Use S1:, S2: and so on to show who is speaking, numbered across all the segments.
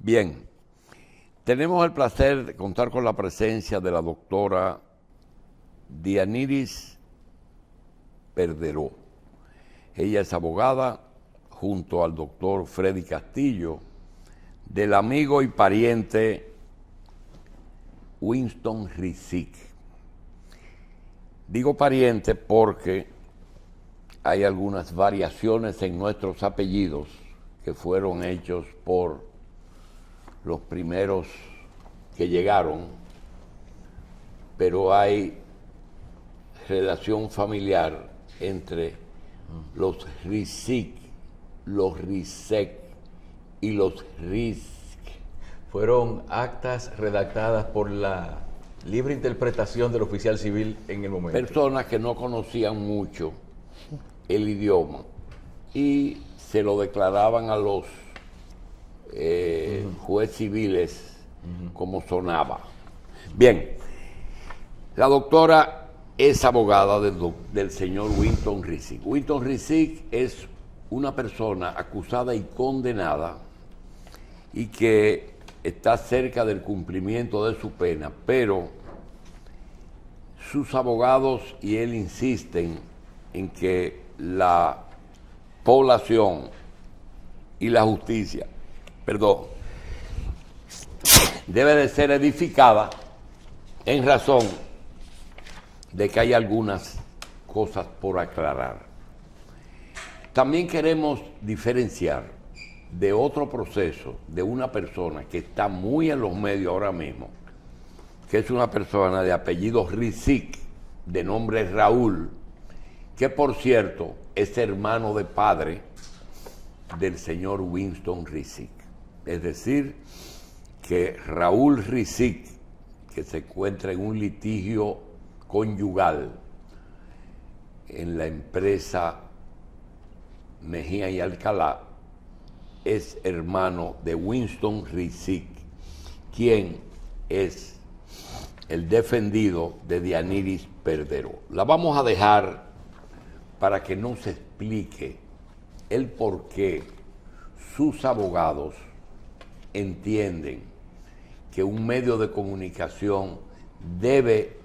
S1: Bien, tenemos el placer de contar con la presencia de la doctora Dianiris Perderó. Ella es abogada junto al doctor Freddy Castillo, del amigo y pariente Winston Rizic. Digo pariente porque hay algunas variaciones en nuestros apellidos que fueron hechos por los primeros que llegaron, pero hay relación familiar entre los Rizic, los Rizek y los Rizk.
S2: Fueron actas redactadas por la libre interpretación del oficial civil en el momento.
S1: Personas que no conocían mucho el idioma y se lo declaraban a los jueces civiles como sonaba. Bien, la doctora es abogada del señor Winston Rizic. Winston Rizic es una persona acusada y condenada y que está cerca del cumplimiento de su pena, pero sus abogados y él insisten en que la población y la justicia, debe de ser edificada en razón de que hay algunas cosas por aclarar. También queremos diferenciar de otro proceso de una persona que está muy en los medios ahora mismo, que es una persona de apellido Rizic, de nombre Raúl, que por cierto es hermano de padre del señor Winston Rizic. Es decir, que Raúl Rizic, que se encuentra en un litigio conyugal en la empresa Mejía y Alcalá, es hermano de Winston Rizic, quien es el defendido de Dianiris Perderó. La vamos a dejar para que nos explique el por qué sus abogados entienden que un medio de comunicación debe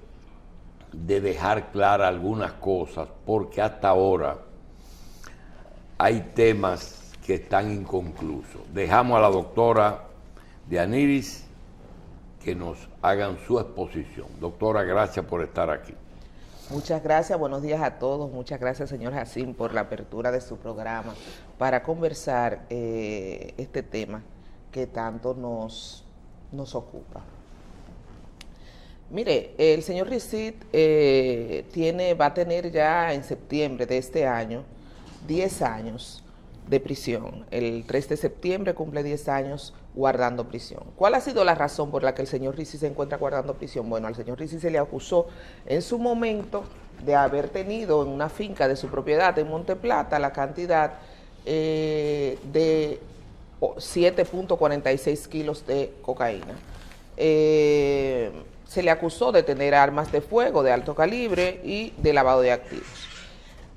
S1: de dejar claras algunas cosas, porque hasta ahora hay temas que están inconclusos. Dejamos a la doctora Dianiris que nos hagan su exposición. Doctora, gracias por estar aquí.
S3: Muchas gracias, buenos días a todos. Muchas gracias, señor Jacín, por la apertura de su programa para conversar este tema que tanto nos ocupa. Mire, el señor Rizic va a tener ya en septiembre de este año 10 años de prisión. El 3 de septiembre cumple 10 años guardando prisión. ¿Cuál ha sido la razón por la que el señor Rizic se encuentra guardando prisión? Bueno, al señor Rizic se le acusó en su momento de haber tenido en una finca de su propiedad en Monteplata la cantidad de 7.46 kilos de cocaína. Se le acusó de tener armas de fuego de alto calibre y de lavado de activos.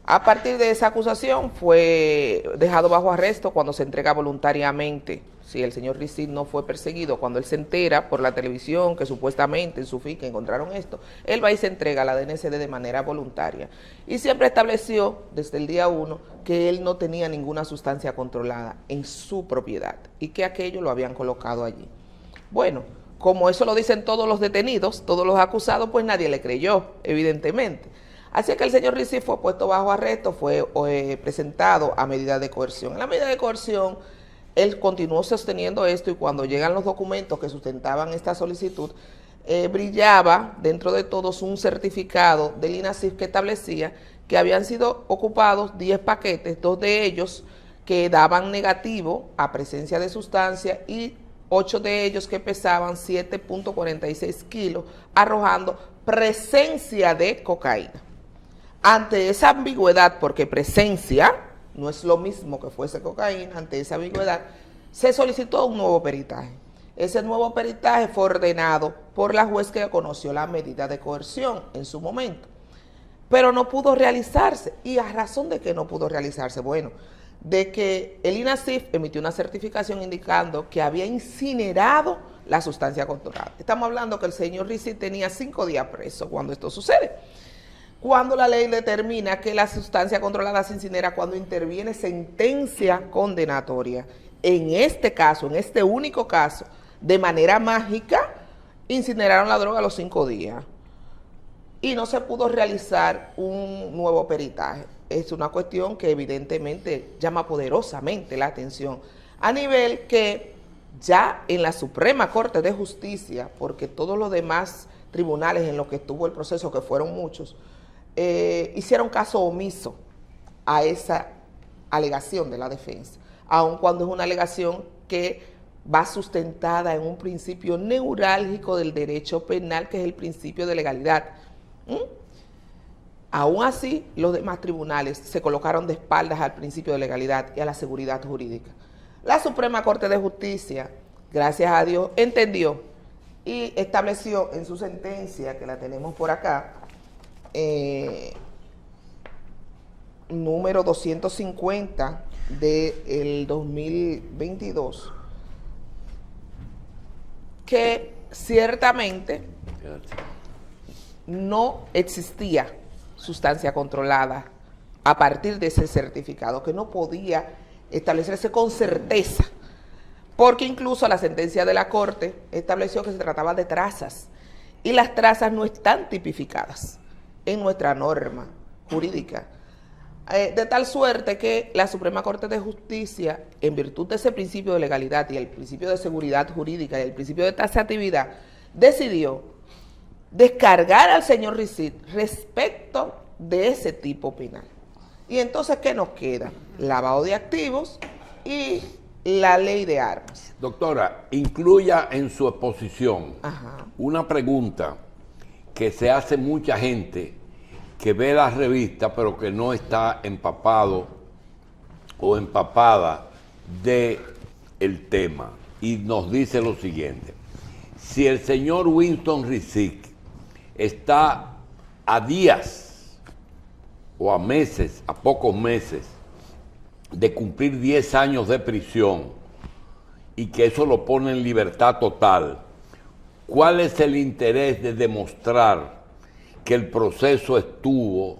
S3: A partir de esa acusación fue dejado bajo arresto cuando se entrega voluntariamente. Si el señor Rizic no fue perseguido, cuando él se entera por la televisión que supuestamente en su finca encontraron esto, él va y se entrega a la DNCD de manera voluntaria. Y siempre estableció desde el día 1 que él no tenía ninguna sustancia controlada en su propiedad y que aquello lo habían colocado allí. Bueno, como eso lo dicen todos los detenidos, todos los acusados, pues nadie le creyó, evidentemente. Así que el señor Rizic fue puesto bajo arresto, fue presentado a medida de coerción. En la medida de coerción, él continuó sosteniendo esto y cuando llegan los documentos que sustentaban esta solicitud, brillaba dentro de todos un certificado del INASIF que establecía que habían sido ocupados 10 paquetes, 2 de ellos que daban negativo a presencia de sustancia y 8 de ellos que pesaban 7.46 kilos, arrojando presencia de cocaína. Ante esa ambigüedad, porque presencia no es lo mismo que fuese cocaína, ante esa ambigüedad, se solicitó un nuevo peritaje. Ese nuevo peritaje fue ordenado por la juez que conoció la medida de coerción en su momento, pero no pudo realizarse. ¿Y a razón de que no pudo realizarse? Bueno, de que el INASIF emitió una certificación indicando que había incinerado la sustancia controlada. Estamos hablando que el señor Risit tenía 5 días preso cuando esto sucede. Cuando la ley determina que la sustancia controlada se incinera cuando interviene sentencia condenatoria. En este caso, en este único caso, de manera mágica, incineraron la droga a los 5 días. Y no se pudo realizar un nuevo peritaje. Es una cuestión que evidentemente llama poderosamente la atención, a nivel que ya en la Suprema Corte de Justicia, porque todos los demás tribunales en los que estuvo el proceso, que fueron muchos, hicieron caso omiso a esa alegación de la defensa, aun cuando es una alegación que va sustentada en un principio neurálgico del derecho penal, que es el principio de legalidad. Aún así, los demás tribunales se colocaron de espaldas al principio de legalidad y a la seguridad jurídica. La Suprema Corte de Justicia, gracias a Dios, entendió y estableció en su sentencia, que la tenemos por acá, número 250 del 2022, que ciertamente no existía sustancia controlada a partir de ese certificado, que no podía establecerse con certeza, porque incluso la sentencia de la Corte estableció que se trataba de trazas, y las trazas no están tipificadas en nuestra norma jurídica, de tal suerte que la Suprema Corte de Justicia, en virtud de ese principio de legalidad y el principio de seguridad jurídica y el principio de taxatividad, decidió descargar al señor Risit respecto de ese tipo penal. Y entonces, ¿qué nos queda? Lavado de activos y la ley de armas.
S1: Doctora, incluya en su exposición una pregunta que se hace mucha gente que ve la revista pero que no está empapado o empapada de el tema, y nos dice lo siguiente: si el señor Winston Risit está a días o a meses, a pocos meses de cumplir 10 años de prisión y que eso lo pone en libertad total, ¿cuál es el interés de demostrar que el proceso estuvo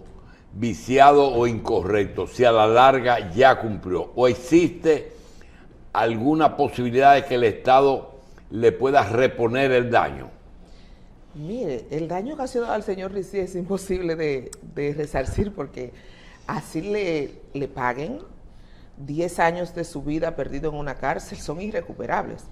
S1: viciado o incorrecto si a la larga ya cumplió? ¿O existe alguna posibilidad de que el Estado le pueda reponer el daño?
S3: Mire, el daño ocasionado al señor Risit es imposible de resarcir, porque así le paguen 10 años de su vida perdido en una cárcel, son irrecuperables.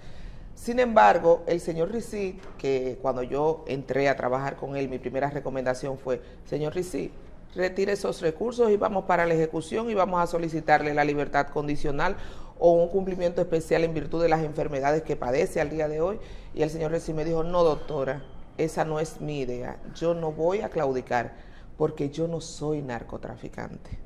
S3: Sin embargo, el señor Risit, que cuando yo entré a trabajar con él, mi primera recomendación fue: señor Risit, retire esos recursos y vamos para la ejecución y vamos a solicitarle la libertad condicional o un cumplimiento especial en virtud de las enfermedades que padece al día de hoy. Y el señor Risit me dijo: no, doctora, esa no es mi idea, yo no voy a claudicar porque yo no soy narcotraficante,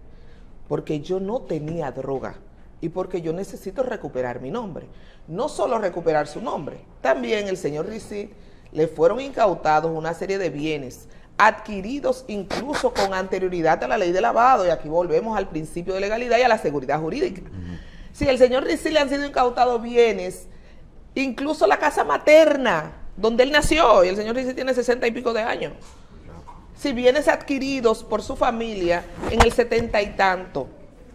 S3: porque yo no tenía droga y porque yo necesito recuperar mi nombre. No solo recuperar su nombre, también el señor Risit le fueron incautados una serie de bienes adquiridos incluso con anterioridad a la ley de lavado, y aquí volvemos al principio de legalidad y a la seguridad jurídica. Si el señor Risit le han sido incautados bienes, incluso la casa materna donde él nació, y el señor Risit tiene 60 y pico de años. Si bienes adquiridos por su familia en el 70 y tanto,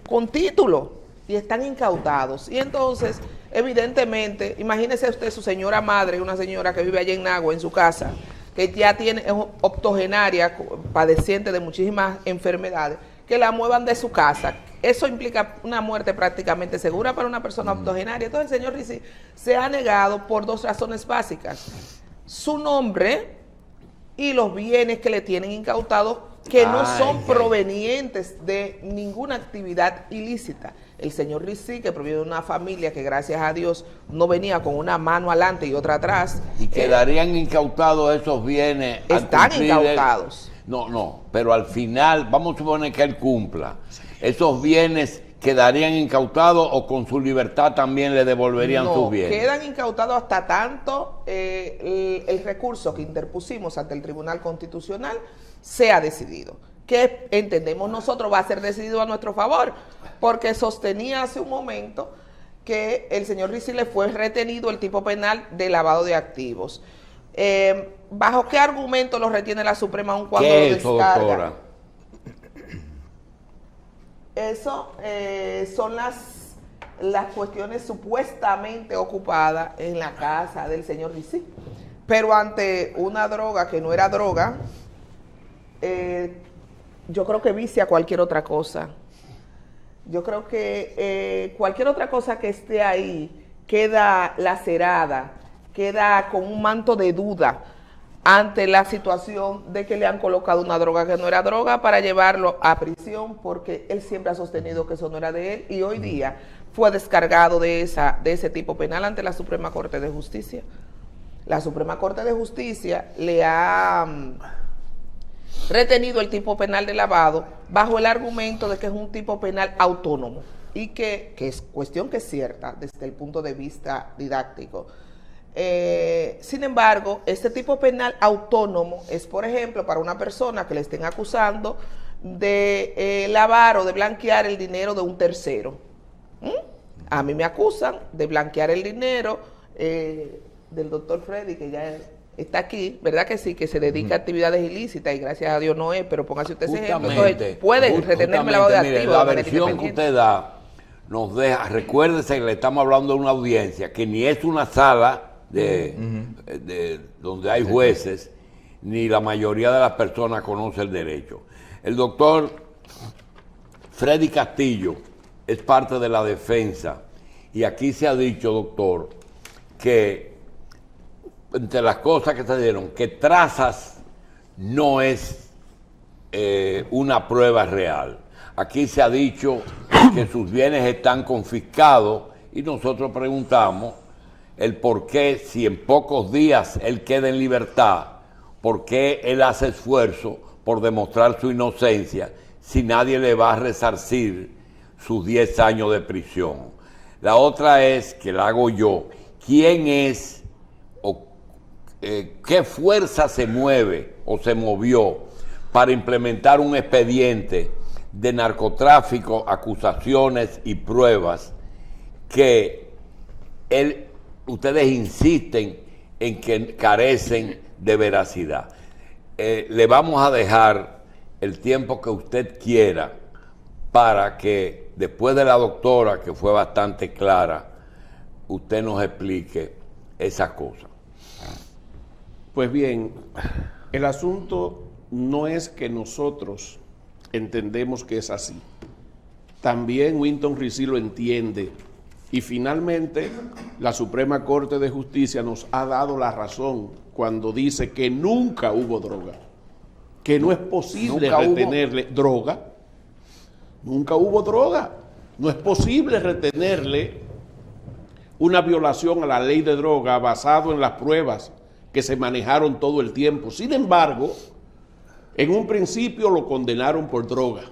S3: con título, y están incautados. Y entonces, evidentemente, imagínese usted su señora madre, una señora que vive allá en Nagua, en su casa, que ya es octogenaria, padeciente de muchísimas enfermedades, que la muevan de su casa. Eso implica una muerte prácticamente segura para una persona octogenaria. Entonces el señor Risit se ha negado por 2 razones básicas: su nombre y los bienes que le tienen incautados, que no son provenientes de ninguna actividad ilícita. El señor Risit, que proviene de una familia que gracias a Dios no venía con una mano adelante y otra atrás.
S1: ¿Y quedarían incautados esos bienes?
S3: Están incautados.
S1: No, pero al final, vamos a suponer que él cumpla. ¿Esos bienes quedarían incautados o con su libertad también le devolverían sus bienes?
S3: Quedan incautados hasta tanto el recurso que interpusimos ante el Tribunal Constitucional sea decidido. que entendemos nosotros va a ser decidido a nuestro favor, porque sostenía hace un momento que el señor Ricí le fue retenido el tipo penal de lavado de activos. ¿Bajo qué argumento lo retiene la Suprema aun cuando
S1: ¿Qué
S3: lo
S1: es eso,
S3: descarga?
S1: doctora?
S3: Eso son las cuestiones supuestamente ocupadas en la casa del señor Ricí. Pero ante una droga que no era droga, yo creo que vicia cualquier otra cosa. Yo creo que cualquier otra cosa que esté ahí queda lacerada, queda con un manto de duda ante la situación de que le han colocado una droga que no era droga para llevarlo a prisión, porque él siempre ha sostenido que eso no era de él y hoy día fue descargado de ese tipo penal ante la Suprema Corte de Justicia. La Suprema Corte de Justicia le ha retenido el tipo penal de lavado bajo el argumento de que es un tipo penal autónomo y que es cuestión que es cierta desde el punto de vista didáctico. Sin embargo, este tipo penal autónomo es, por ejemplo, para una persona que le estén acusando de lavar o de blanquear el dinero de un tercero. A mí me acusan de blanquear el dinero del doctor Freddy, que ya está aquí, ¿verdad que sí? Que se dedica a actividades ilícitas y gracias a Dios no es, pero póngase usted ese ejemplo. Entonces, puede retenerme lavado de activos.
S1: La versión que usted da nos deja, recuérdese que le estamos hablando de una audiencia que ni es una sala de donde hay jueces, ni la mayoría de las personas conoce el derecho. El doctor Freddy Castillo es parte de la defensa y aquí se ha dicho, doctor, que entre las cosas que se dieron, que trazas no es una prueba real. Aquí se ha dicho que sus bienes están confiscados y nosotros preguntamos el por qué, si en pocos días él queda en libertad, por qué él hace esfuerzo por demostrar su inocencia si nadie le va a resarcir sus 10 años de prisión. La otra es, que la hago yo, ¿quién es o qué fuerza se mueve o se movió para implementar un expediente de narcotráfico, acusaciones y pruebas que ustedes insisten en que carecen de veracidad? Le vamos a dejar el tiempo que usted quiera para que después de la doctora, que fue bastante clara, usted nos explique esas cosas.
S4: Pues bien, el asunto no es que nosotros entendemos que es así. También Winton Ricí lo entiende. Y finalmente, la Suprema Corte de Justicia nos ha dado la razón cuando dice que nunca hubo droga, que no es posible retenerle droga. Nunca hubo droga. No es posible retenerle una violación a la ley de droga basado en las pruebas que se manejaron todo el tiempo. Sin embargo, en un principio lo condenaron por droga.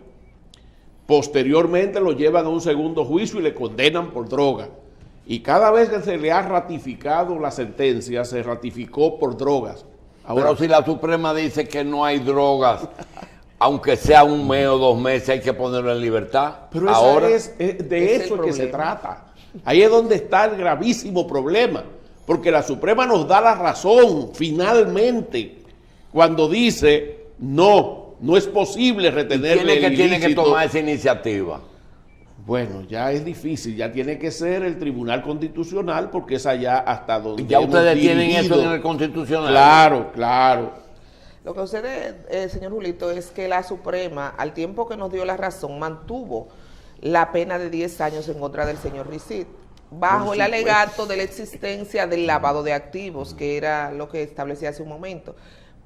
S4: Posteriormente lo llevan a un segundo juicio y le condenan por droga. Y cada vez que se le ha ratificado la sentencia, se ratificó por drogas. Ahora,
S1: pero si la Suprema dice que no hay drogas, aunque sea un mes o 2 meses, hay que ponerlo en libertad.
S4: Pero
S1: ahora
S4: de eso es que se trata. Ahí es donde está el gravísimo problema. Porque la Suprema nos da la razón, finalmente, cuando dice, no es posible retenerle el ilícito.
S1: Tiene que tomar esa iniciativa?
S4: Bueno, ya es difícil, ya tiene que ser el Tribunal Constitucional, porque es allá hasta donde
S1: ya ustedes
S4: hemos
S1: tienen
S4: dirigido.
S1: eso en el Constitucional.
S4: Claro.
S3: Lo que sucede, señor Julito, es que la Suprema, al tiempo que nos dio la razón, mantuvo la pena de 10 años en contra del señor Ricí, bajo el alegato de la existencia del lavado de activos, que era lo que establecía hace un momento.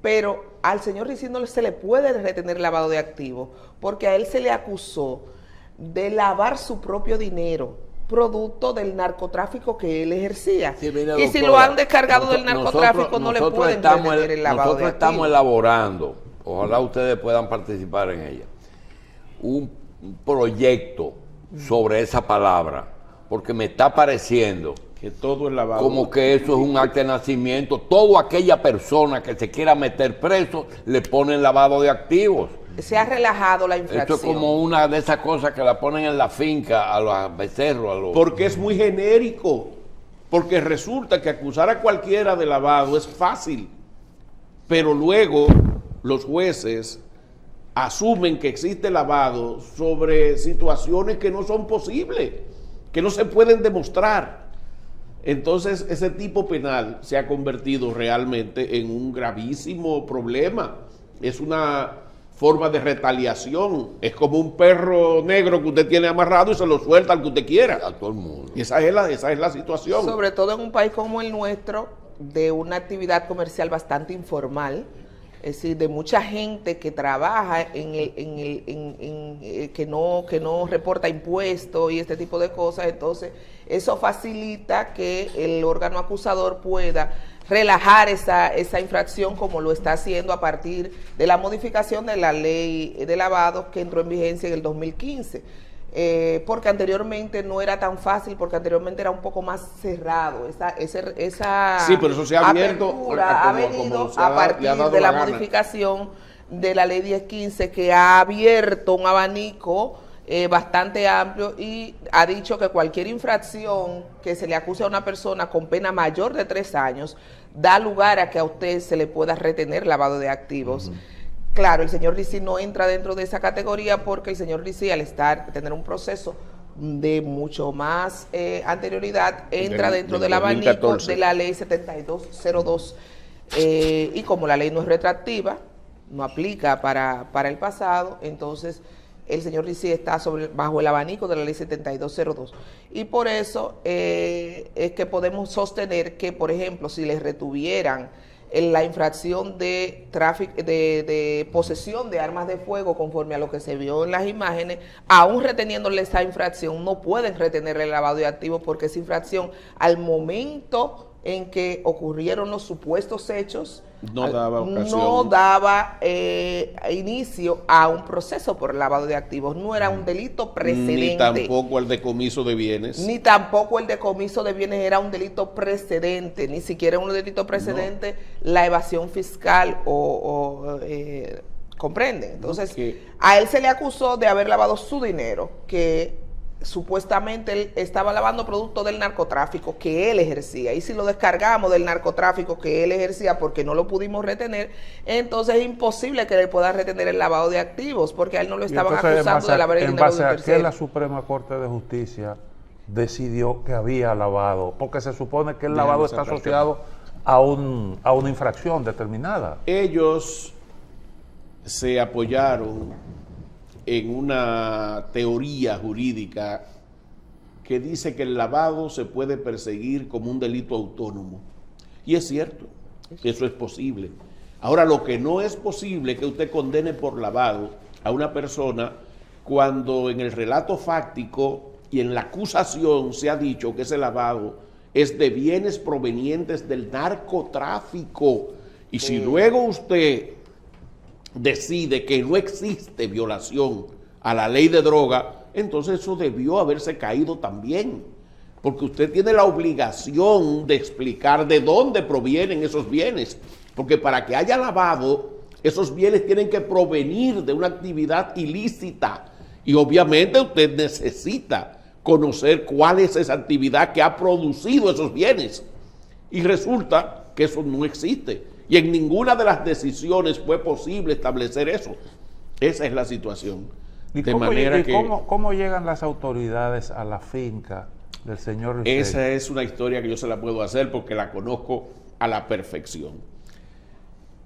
S3: Pero al señor Ricí no se le puede retener lavado de activos, porque a él se le acusó de lavar su propio dinero, producto del narcotráfico que él ejercía.
S1: Sí, mire,
S3: y si
S1: doctora,
S3: lo han descargado del narcotráfico, no le pueden retener el lavado de activos.
S1: Nosotros estamos elaborando, ojalá ustedes puedan participar en ella, un proyecto sobre esa palabra, porque me está pareciendo
S4: Que todo es lavado.
S1: como que eso es un acto de nacimiento. Toda aquella persona que se quiera meter preso, le ponen lavado de activos.
S3: se ha relajado la
S1: Esto
S3: infracción.
S1: es como una de esas cosas que la ponen en la finca a los becerros, a los...
S4: Porque es muy genérico. Porque resulta que acusar a cualquiera de lavado es fácil. Pero luego los jueces asumen que existe lavado sobre situaciones que no son posibles, que no se pueden demostrar. Entonces, ese tipo penal se ha convertido realmente en un gravísimo problema. Es una forma de retaliación. Es como un perro negro que usted tiene amarrado y se lo suelta al que usted quiera.
S1: a todo el mundo.
S4: Y esa es la situación.
S3: Sobre todo en un país como el nuestro, de una actividad comercial bastante informal, es decir, de mucha gente que trabaja que no reporta impuestos y este tipo de cosas. Entonces, eso facilita que el órgano acusador pueda relajar esa infracción, como lo está haciendo a partir de la modificación de la ley de lavado que entró en vigencia en el 2015. Porque anteriormente no era tan fácil, porque anteriormente era un poco más cerrado. Esa
S4: Sí, pero eso se ha abierto
S3: apertura ha venido a partir de la modificación de la ley 1015, que ha abierto un abanico bastante amplio y ha dicho que cualquier infracción que se le acuse a una persona con pena mayor de 3 años da lugar a que a usted se le pueda retener lavado de activos. Claro, el señor Rizy no entra dentro de esa categoría porque el señor Rizy, al tener un proceso de mucho más anterioridad, entra dentro del abanico
S4: 2014.
S3: de la ley 7202 y como la ley no es retroactiva, no aplica para el pasado, entonces el señor Rizy está bajo el abanico de la ley 7202. Y por eso es que podemos sostener que, por ejemplo, si les retuvieran la infracción de tráfico, de posesión de armas de fuego, conforme a lo que se vio en las imágenes, aún reteniéndole esa infracción, no pueden retenerle el lavado de activos, porque esa infracción, al momento en que ocurrieron los supuestos hechos,
S4: no
S3: daba inicio a un proceso por lavado de activos. No era un delito precedente.
S4: Ni tampoco el decomiso de bienes.
S3: Ni tampoco el decomiso de bienes era un delito precedente. Ni siquiera un delito precedente la evasión fiscal ¿comprenden? Entonces, a él se le acusó de haber lavado su dinero, que supuestamente él estaba lavando producto del narcotráfico que él ejercía, y si lo descargamos del narcotráfico que él ejercía porque no lo pudimos retener, entonces es imposible que él pueda retener el lavado de activos, porque a él no lo estaban acusando de lavar el dinero de un tercero.
S5: ¿En base a qué la Suprema Corte de Justicia decidió que había lavado? Porque se supone que el lavado está asociado a una infracción determinada.
S4: Ellos se apoyaron en una teoría jurídica que dice que el lavado se puede perseguir como un delito autónomo. Y es cierto, eso es posible. Ahora, lo que no es posible es que usted condene por lavado a una persona cuando en el relato fáctico y en la acusación se ha dicho que ese lavado es de bienes provenientes del narcotráfico. Y si luego usted decide que no existe violación a la ley de droga, entonces eso debió haberse caído también, porque usted tiene la obligación de explicar de dónde provienen esos bienes, porque para que haya lavado, esos bienes tienen que provenir de una actividad ilícita, y obviamente usted necesita conocer cuál es esa actividad que ha producido esos bienes, y resulta que eso no existe. Y en ninguna de las decisiones fue posible establecer eso. Esa es la situación.
S5: ¿Cómo llegan las autoridades a la finca del señor Rizy?
S4: Esa es una historia que yo se la puedo hacer porque la conozco a la perfección.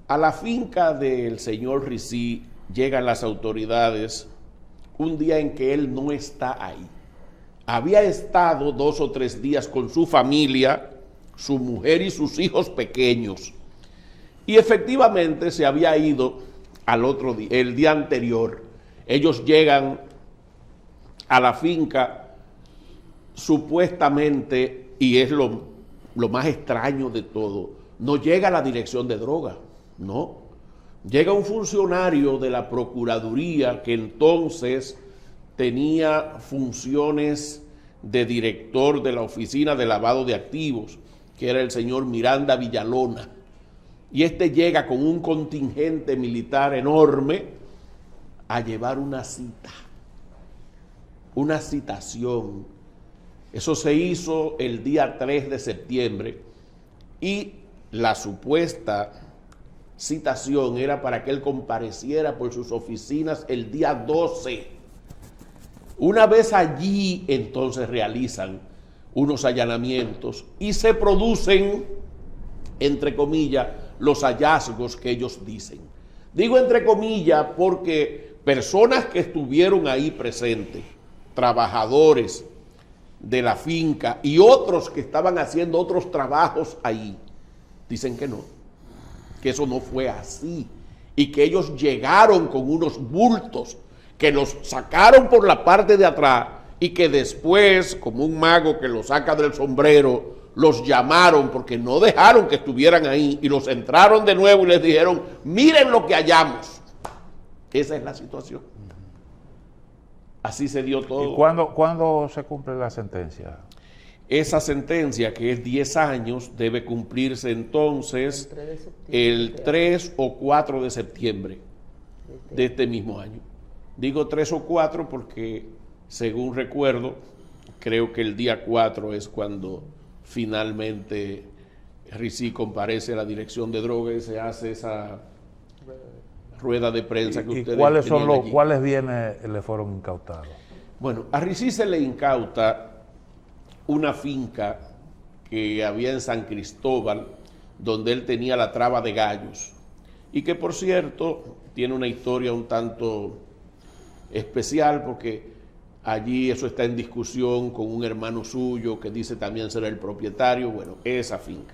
S4: A la finca del señor Rizy llegan las autoridades un día en que él no está ahí. Había estado 2 o 3 días con su familia, su mujer y sus hijos pequeños. Y efectivamente se había ido al otro día, el día anterior. Ellos llegan a la finca supuestamente, y es lo más extraño de todo, no llega la dirección de droga, no. Llega un funcionario de la Procuraduría que entonces tenía funciones de director de la Oficina de Lavado de Activos, que era el señor Miranda Villalona. Y este llega con un contingente militar enorme a llevar una cita, una citación. Eso se hizo el día 3 de septiembre y la supuesta citación era para que él compareciera por sus oficinas el día 12. Una vez allí, entonces realizan unos allanamientos y se producen, entre comillas, los hallazgos que ellos dicen. Digo entre comillas porque personas que estuvieron ahí presentes, trabajadores de la finca y otros que estaban haciendo otros trabajos ahí, dicen que no, que eso no fue así y que ellos llegaron con unos bultos que los sacaron por la parte de atrás y que después, como un mago que los saca del sombrero, los llamaron porque no dejaron que estuvieran ahí y los entraron de nuevo y les dijeron, miren lo que hallamos. Esa es la situación. Así se dio todo.
S5: ¿Y cuándo se cumple la sentencia?
S4: Esa sentencia, que es 10 años, debe cumplirse entonces el 3 o 4 de septiembre de este mismo año. Digo 3 o 4 porque, según recuerdo, creo que el día 4 es cuando finalmente Ricí comparece a la dirección de drogas y se hace esa rueda de prensa que ustedes
S5: ¿Cuáles
S4: tenían
S5: son
S4: allí.
S5: cuáles bienes le fueron incautados?
S4: Bueno, a Ricí se le incauta una finca que había en San Cristóbal, donde él tenía la traba de gallos, y que por cierto tiene una historia un tanto especial porque allí eso está en discusión con un hermano suyo que dice también ser el propietario, bueno, esa finca.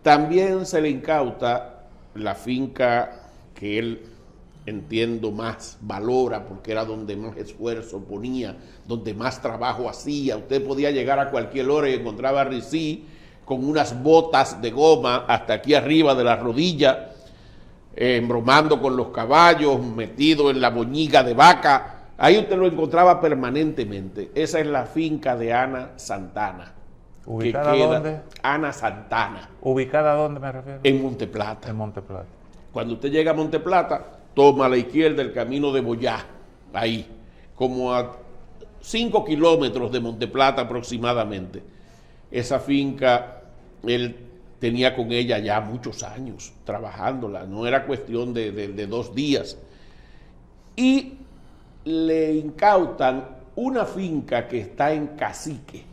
S4: También se le incauta la finca que él, entiendo, más valora porque era donde más esfuerzo ponía, donde más trabajo hacía. Usted podía llegar a cualquier hora y encontraba a Ricí con unas botas de goma hasta aquí arriba de la rodilla, embromando con los caballos, metido en la boñiga de vaca. Ahí usted lo encontraba permanentemente. Esa es la finca de Ana Santana.
S5: ¿Ubicada dónde?
S4: Ana Santana.
S5: ¿Ubicada dónde me refiero?
S4: En Monteplata.
S5: En Monteplata.
S4: Cuando usted llega a Monteplata, toma a la izquierda el camino de Boyá, ahí, como a 5 kilómetros de Monteplata aproximadamente. Esa finca, él tenía con ella ya muchos años trabajándola, no era cuestión de 2 días. Y le incautan una finca que está en Cacique,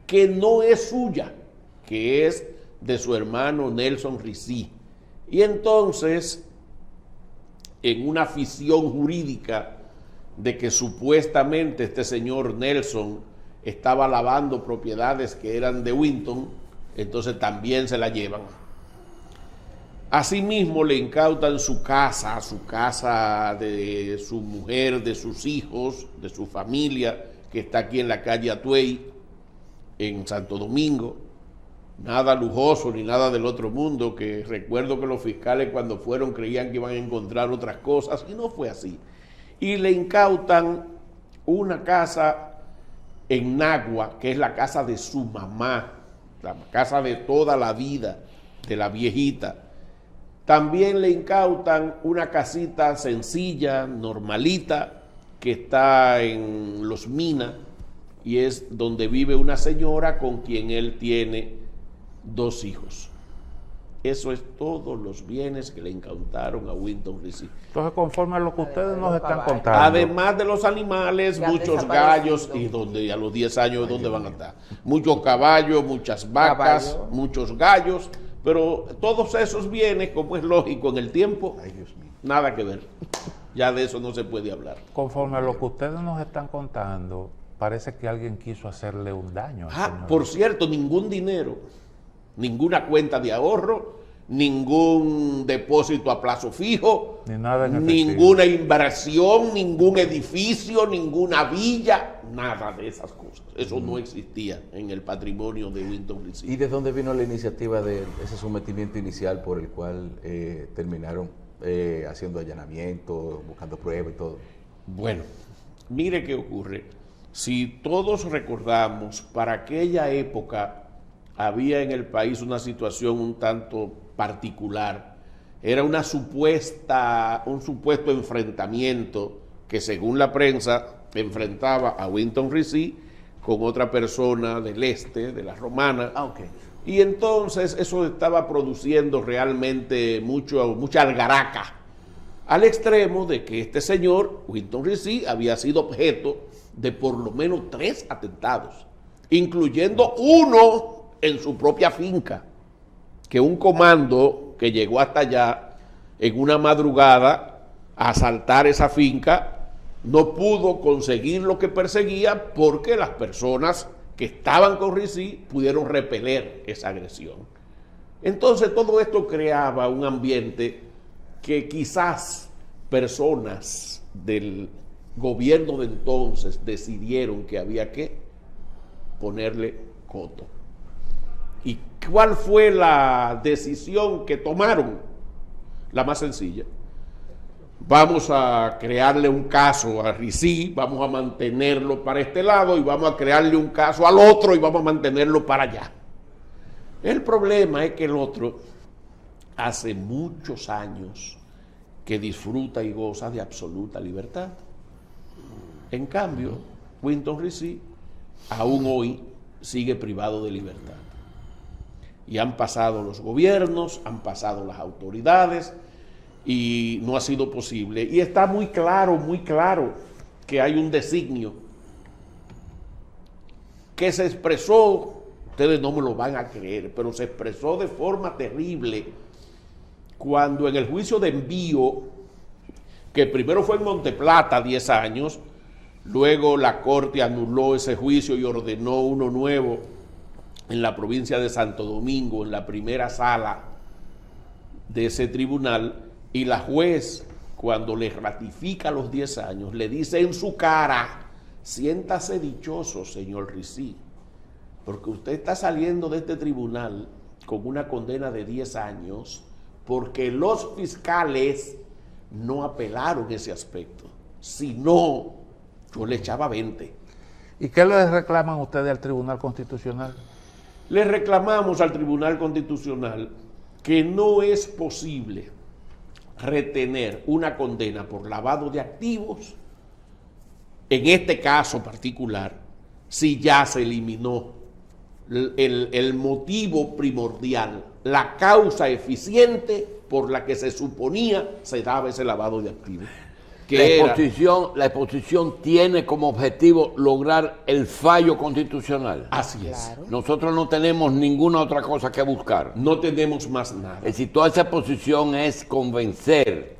S4: que no es suya, que es de su hermano Nelson Ricí. Y entonces, en una fisión jurídica de que supuestamente este señor Nelson estaba lavando propiedades que eran de Winton, entonces también se la llevan. Asimismo le incautan su casa de su mujer, de sus hijos, de su familia, que está aquí en la calle Atuey, en Santo Domingo. Nada lujoso ni nada del otro mundo, que recuerdo que los fiscales cuando fueron creían que iban a encontrar otras cosas y no fue así. Y le incautan una casa en Nagua, que es la casa de su mamá, la casa de toda la vida de la viejita. También le incautan una casita sencilla, normalita, que está en Los Minas y es donde vive una señora con quien él tiene 2 hijos. Eso es todos los bienes que le incautaron a Winton Ricí.
S5: Entonces, conforme a lo que ustedes nos están
S3: caballos.
S5: contando.
S4: Además de los animales,
S3: Que han
S4: muchos
S3: desaparecido.
S4: gallos, y donde a los 10 años, ¿dónde van a estar? Muchos caballos, muchas vacas,
S3: Caballo.
S4: muchos gallos, pero todos esos bienes, como es lógico en el tiempo, nada que ver. Ya de eso no se puede hablar.
S5: Conforme a lo que ustedes nos están contando, parece que alguien quiso hacerle un daño al señor.
S4: Por cierto, ningún dinero, ninguna cuenta de ahorro, ningún depósito a plazo fijo,
S5: Ni nada en efectivo.
S4: ninguna inversión, ningún edificio, ninguna villa, nada de esas cosas. Eso no existía en el patrimonio de Winton Ricí.
S2: ¿Y de dónde vino la iniciativa de ese sometimiento inicial por el cual terminaron haciendo allanamientos, buscando pruebas y todo?
S4: Bueno, mire qué ocurre. Si todos recordamos, para aquella época había en el país una situación un tanto particular, Era un supuesto enfrentamiento que según la prensa enfrentaba a Winton Recy con otra persona del este, de la Romana. Y entonces eso estaba produciendo realmente mucha algaraca, al extremo de que este señor, Winton Recy, había sido objeto de por lo menos 3 atentados, incluyendo uno en su propia finca, que un comando que llegó hasta allá en una madrugada a asaltar esa finca no pudo conseguir lo que perseguía porque las personas que estaban con Recy pudieron repeler esa agresión. Entonces todo esto creaba un ambiente que quizás personas del gobierno de entonces decidieron que había que ponerle coto. ¿Y cuál fue la decisión que tomaron? La más sencilla. Vamos a crearle un caso a Recy, vamos a mantenerlo para este lado y vamos a crearle un caso al otro y vamos a mantenerlo para allá. El problema es que el otro hace muchos años que disfruta y goza de absoluta libertad. En cambio, Winton Recy aún hoy sigue privado de libertad. Y han pasado los gobiernos, han pasado las autoridades y no ha sido posible. Y está muy claro que hay un designio que se expresó, ustedes no me lo van a creer, pero se expresó de forma terrible cuando en el juicio de envío, que primero fue en Monteplata 10 años, luego la Corte anuló ese juicio y ordenó uno nuevo en la provincia de Santo Domingo, en la primera sala de ese tribunal, y la juez, cuando le ratifica los 10 años, le dice en su cara: siéntase dichoso, señor Recy, porque usted está saliendo de este tribunal con una condena de 10 años porque los fiscales no apelaron ese aspecto. Si no, yo le echaba 20.
S5: ¿Y qué le reclaman ustedes al Tribunal Constitucional?
S4: Le reclamamos al Tribunal Constitucional que no es posible retener una condena por lavado de activos, en este caso particular, si ya se eliminó el motivo primordial, la causa eficiente por la que se suponía se daba ese lavado de activos.
S1: La exposición tiene como objetivo lograr el fallo constitucional.
S4: Así es.
S3: Claro.
S1: Nosotros no tenemos ninguna otra cosa que buscar.
S4: No tenemos más nada.
S1: Es decir, toda esa exposición es convencer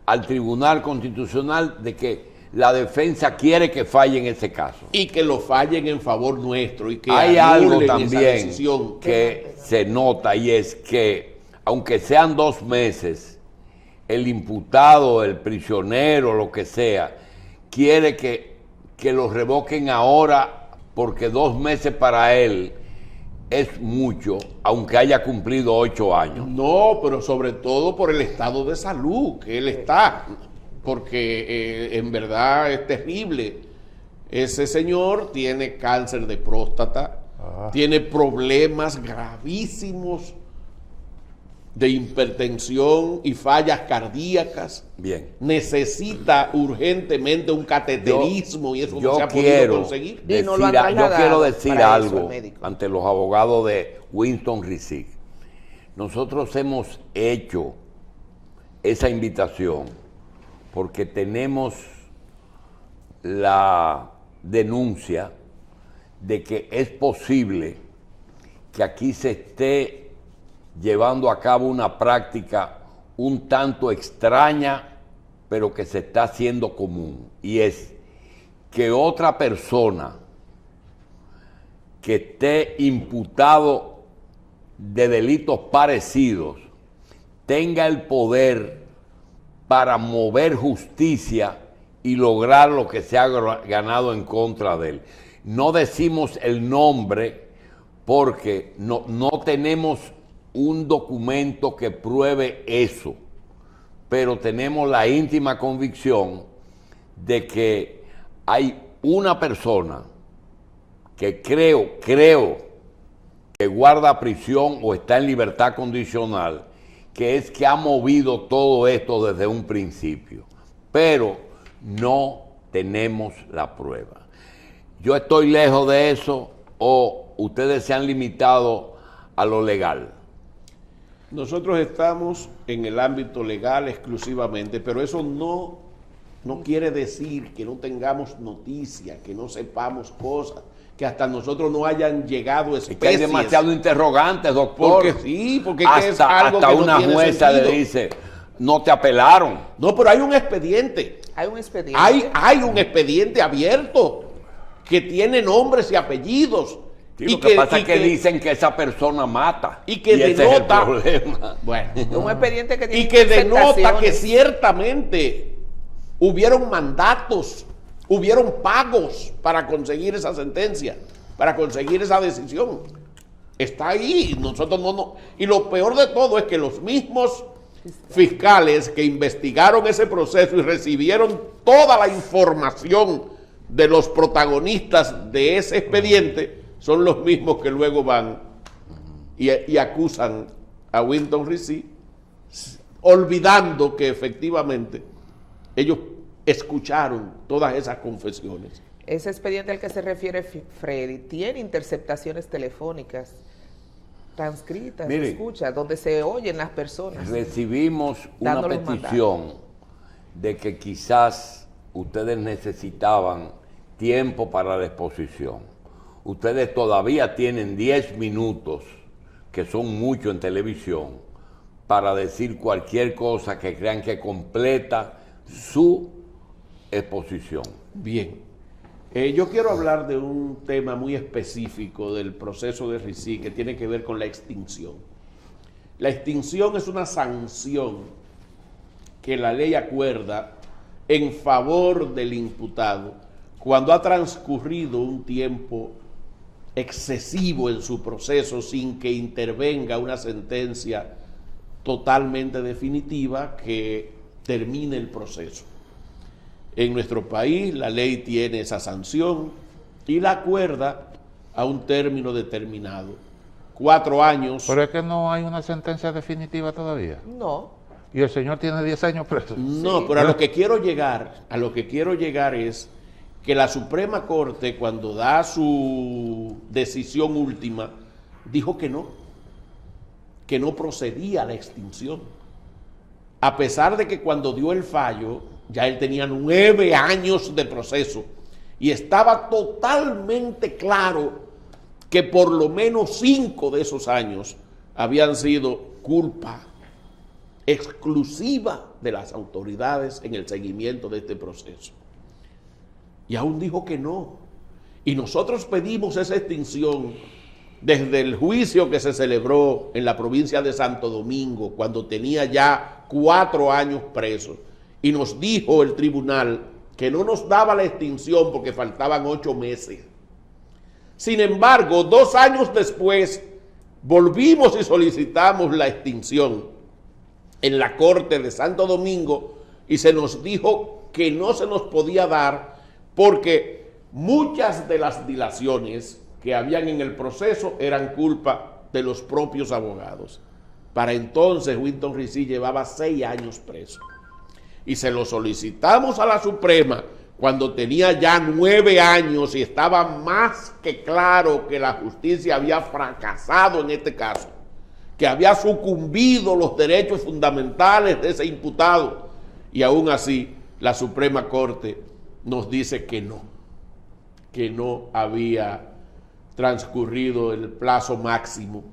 S1: al Tribunal Constitucional de que la defensa quiere que falle en ese caso.
S4: Y que lo fallen en favor nuestro y que
S1: hay algo
S4: anulen esa
S1: también
S4: decisión.
S1: que se nota, y es que aunque sean 2 meses, el imputado, el prisionero, lo que sea, quiere que lo revoquen ahora porque 2 meses para él es mucho, aunque haya cumplido 8 años.
S4: No, pero sobre todo por el estado de salud que él está, porque en verdad es terrible. Ese señor tiene cáncer de próstata, tiene problemas gravísimos de hipertensión y fallas cardíacas.
S1: Bien.
S4: Necesita urgentemente un cateterismo y eso no se ha podido conseguir.
S3: Y no lo han
S1: yo
S3: trasladado
S1: quiero decir
S3: para eso
S1: algo
S3: al médico.
S1: ante los abogados de Winton Recy. Nosotros hemos hecho esa invitación porque tenemos la denuncia de que es posible que aquí se esté llevando a cabo una práctica un tanto extraña, pero que se está haciendo común, y es que otra persona que esté imputado de delitos parecidos tenga el poder para mover justicia y lograr lo que se ha ganado en contra de él. No decimos el nombre porque no tenemos un documento que pruebe eso, pero tenemos la íntima convicción de que hay una persona que creo que guarda prisión o está en libertad condicional, que es que ha movido todo esto desde un principio, pero no tenemos la prueba. Yo estoy lejos de eso o ustedes se han limitado a lo legal.
S4: Nosotros estamos en el ámbito legal exclusivamente, pero eso no quiere decir que no tengamos noticias, que no sepamos cosas, que hasta nosotros no hayan llegado especies.
S1: Es que hay demasiado interrogantes, doctor.
S4: Porque es algo
S1: hasta
S4: que no
S1: una
S4: tiene
S1: jueza
S4: sentido.
S1: le dice, no te apelaron.
S4: No, pero hay un expediente.
S3: Hay un expediente.
S4: Hay un expediente abierto que tiene nombres y apellidos.
S1: Sí, lo que pasa es que dicen que esa persona mata.
S4: Y que
S1: ese
S4: denota.
S1: es el problema.
S4: Bueno.
S3: Un expediente que tiene
S4: Y que denota que
S3: interceptaciones.
S4: ciertamente hubieron mandatos, hubieron pagos para conseguir esa sentencia, para conseguir esa decisión. Está ahí, nosotros no. Y lo peor de todo es que los mismos fiscales que investigaron ese proceso y recibieron toda la información de los protagonistas de ese expediente son los mismos que luego van y acusan a Winton Rizzi, olvidando que efectivamente ellos escucharon todas esas confesiones.
S3: Ese expediente al que se refiere Freddy tiene interceptaciones telefónicas transcritas,
S1: Mire,
S3: escucha, donde se oyen las personas.
S1: Recibimos una
S3: Dándoles
S1: petición de que quizás ustedes necesitaban tiempo para la exposición. Ustedes todavía tienen 10 minutos, que son mucho en televisión, para decir cualquier cosa que crean que completa su exposición.
S4: Bien. Yo quiero hablar de un tema muy específico del proceso de Rizzi que tiene que ver con la extinción. La extinción es una sanción que la ley acuerda en favor del imputado cuando ha transcurrido un tiempo excesivo en su proceso sin que intervenga una sentencia totalmente definitiva que termine el proceso. En nuestro país la ley tiene esa sanción y la acuerda a un término determinado. 4 años.
S5: Pero es que no hay una sentencia definitiva todavía.
S3: No.
S5: Y el señor tiene 10 años preso.
S4: No,
S3: Sí.
S4: pero a lo que quiero llegar es que la Suprema Corte, cuando da su decisión última, dijo que no procedía a la extinción. A pesar de que cuando dio el fallo, ya él tenía 9 años de proceso y estaba totalmente claro que por lo menos 5 de esos años habían sido culpa exclusiva de las autoridades en el seguimiento de este proceso. Y aún dijo que no. Y nosotros pedimos esa extinción desde el juicio que se celebró en la provincia de Santo Domingo, cuando tenía ya 4 años preso. Y nos dijo el tribunal que no nos daba la extinción porque faltaban 8 meses. Sin embargo, 2 años después, volvimos y solicitamos la extinción en la Corte de Santo Domingo y se nos dijo que no se nos podía dar porque muchas de las dilaciones que habían en el proceso eran culpa de los propios abogados. Para entonces, Winton Rizzi llevaba 6 años preso. Y se lo solicitamos a la Suprema cuando tenía ya 9 años y estaba más que claro que la justicia había fracasado en este caso, que había sucumbido los derechos fundamentales de ese imputado. Y aún así, la Suprema Corte nos dice que no había transcurrido el plazo máximo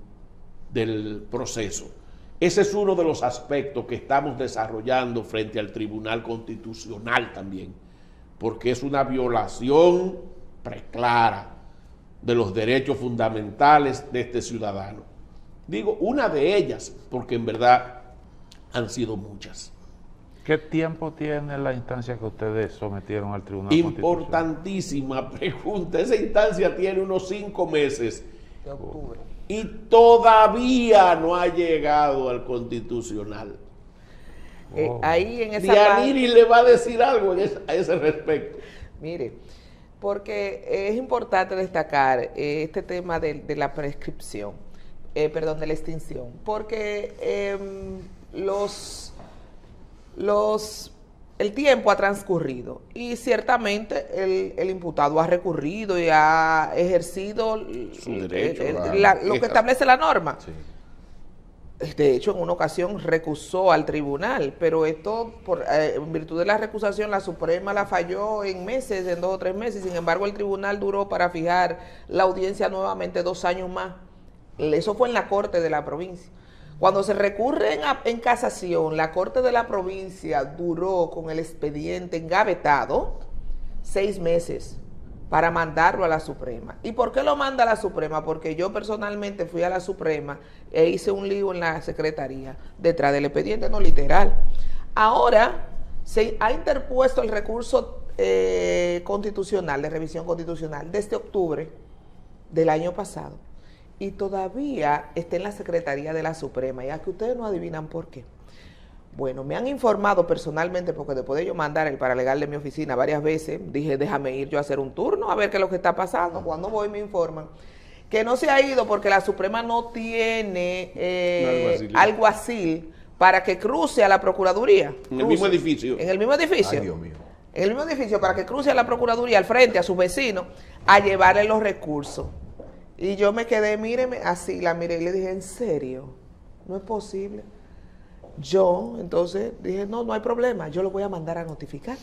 S4: del proceso. Ese es uno de los aspectos que estamos desarrollando frente al Tribunal Constitucional también, porque es una violación preclara de los derechos fundamentales de este ciudadano. Digo, una de ellas, porque en verdad han sido muchas.
S5: ¿Qué tiempo tiene la instancia que ustedes sometieron al Tribunal Constitucional?
S4: Importantísima pregunta. Esa instancia tiene unos 5 meses
S3: De octubre.
S4: y todavía no ha llegado al Constitucional.
S3: Ahí en esa
S4: Dianiri le va a decir algo a ese respecto.
S3: Mire, porque es importante destacar este tema de la prescripción. de la extinción, porque el tiempo ha transcurrido y ciertamente el imputado ha recurrido y ha ejercido
S4: su derecho,
S3: lo que establece la norma.
S2: Sí.
S3: De hecho, en una ocasión recusó al tribunal, pero esto, en virtud de la recusación, la Suprema la falló en meses, en 2 o 3 meses. Sin embargo, el tribunal duró para fijar la audiencia nuevamente 2 años más. Eso fue en la Corte de la provincia. Cuando se recurre en casación, la Corte de la provincia duró con el expediente engavetado 6 meses para mandarlo a la Suprema. ¿Y por qué lo manda a la Suprema? Porque yo personalmente fui a la Suprema e hice un lío en la Secretaría detrás del expediente, no literal. Ahora se ha interpuesto el recurso constitucional, de revisión constitucional, desde octubre del año pasado. Y todavía está en la Secretaría de la Suprema, ya que ustedes no adivinan por qué. Bueno, me han informado personalmente, porque después de yo mandar el paralegal de mi oficina varias veces, dije, déjame ir yo a hacer un turno, a ver qué es lo que está pasando. Cuando voy me informan que no se ha ido porque la Suprema no tiene alguacil para que cruce a la Procuraduría.
S4: En el mismo edificio.
S3: En el mismo edificio.
S2: Ay, Dios mío.
S3: En el mismo edificio, para que cruce a la Procuraduría al frente, a sus vecinos, a llevarle los recursos. Y yo me quedé, míreme, así, la miré y le dije, ¿en serio? No es posible. Yo, entonces, dije, no hay problema, yo lo voy a mandar a notificar.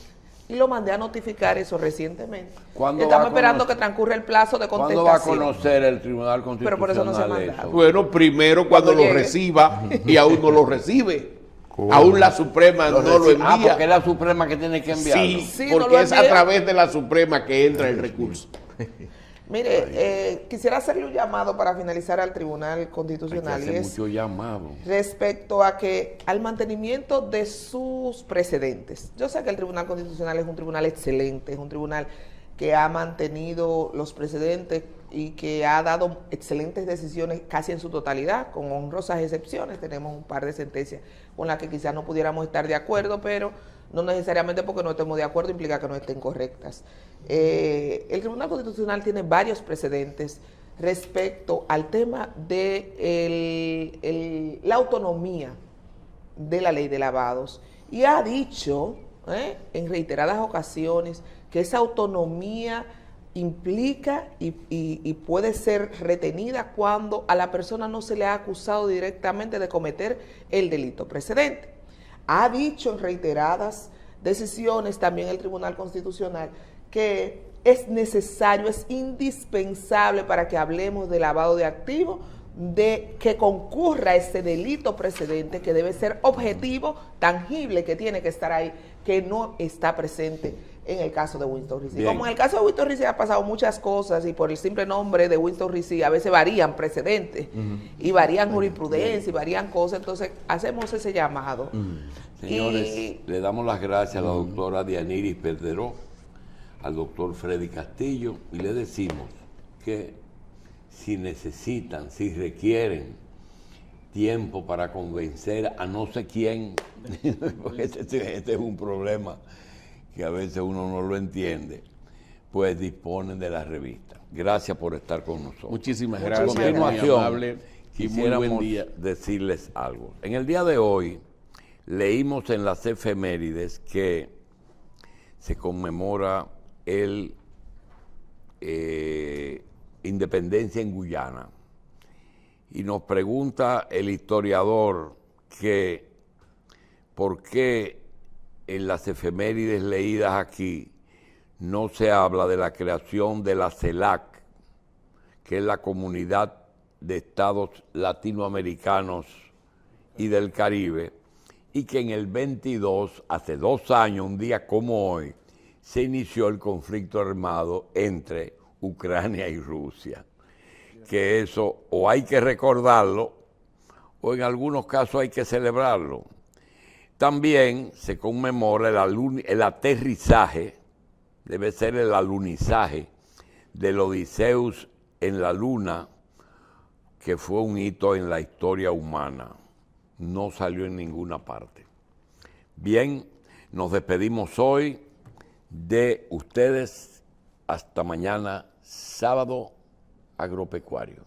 S3: Y lo mandé a notificar eso recientemente. Estamos esperando que transcurra el plazo de contestación.
S1: ¿Cuándo va a conocer el Tribunal Constitucional?
S3: Pero por eso no se ha mandado.
S1: eso?
S4: Bueno, primero cuando lo
S3: llegue.
S4: reciba y aún no lo recibe. Aún la Suprema no lo envía.
S1: Ah, porque es la Suprema que tiene que enviarlo.
S4: Sí,
S3: no
S4: porque
S3: lo
S4: es a
S3: envía.
S4: través de la Suprema que entra el recurso.
S3: Mire, quisiera hacerle un llamado para finalizar al Tribunal
S1: Hay que
S3: Constitucional.
S1: hacer
S3: Y es
S1: mucho llamado.
S3: respecto a que al mantenimiento de sus precedentes. Yo sé que el Tribunal Constitucional es un tribunal excelente, es un tribunal que ha mantenido los precedentes y que ha dado excelentes decisiones casi en su totalidad, con honrosas excepciones. Tenemos un par de sentencias con las que quizás no pudiéramos estar de acuerdo, pero no necesariamente porque no estemos de acuerdo implica que no estén correctas. El Tribunal Constitucional tiene varios precedentes respecto al tema de la autonomía de la ley de lavados y ha dicho en reiteradas ocasiones que esa autonomía implica y puede ser retenida cuando a la persona no se le ha acusado directamente de cometer el delito precedente. Ha dicho en reiteradas decisiones también el Tribunal Constitucional que es necesario, es indispensable para que hablemos de lavado de activos, de que concurra ese delito precedente que debe ser objetivo, tangible, que tiene que estar ahí, que no está presente en el caso de Winston Rici.
S1: Bien.
S3: Como en el caso de Winston Rici ha pasado muchas cosas y por el simple nombre de Winston Rici a veces varían precedentes y varían jurisprudencia y varían cosas, entonces hacemos ese llamado.
S1: Señores, le damos las gracias a la doctora Dianiris Perderó, al doctor Freddy Castillo, y le decimos que si necesitan, si requieren tiempo para convencer a no sé quién, porque este es un problema que a veces uno no lo entiende, pues disponen de la revista. Gracias por estar con nosotros.
S4: Muchísimas
S1: A
S4: gracias. Muy
S1: continuación,
S4: amable y muy
S1: quisiéramos
S4: buen día.
S1: decirles algo. En el día de hoy leímos en las efemérides que se conmemora el independencia en Guyana. Y nos pregunta el historiador que por qué en las efemérides leídas aquí no se habla de la creación de la CELAC, que es la Comunidad de Estados Latinoamericanos y del Caribe, y que en el 22, hace 2 años, un día como hoy, se inició el conflicto armado entre Ucrania y Rusia. Que eso o hay que recordarlo o en algunos casos hay que celebrarlo. También se conmemora el aterrizaje, debe ser el alunizaje del Odiseus en la Luna, que fue un hito en la historia humana. No salió en ninguna parte. Bien, nos despedimos hoy de ustedes hasta mañana, sábado agropecuario.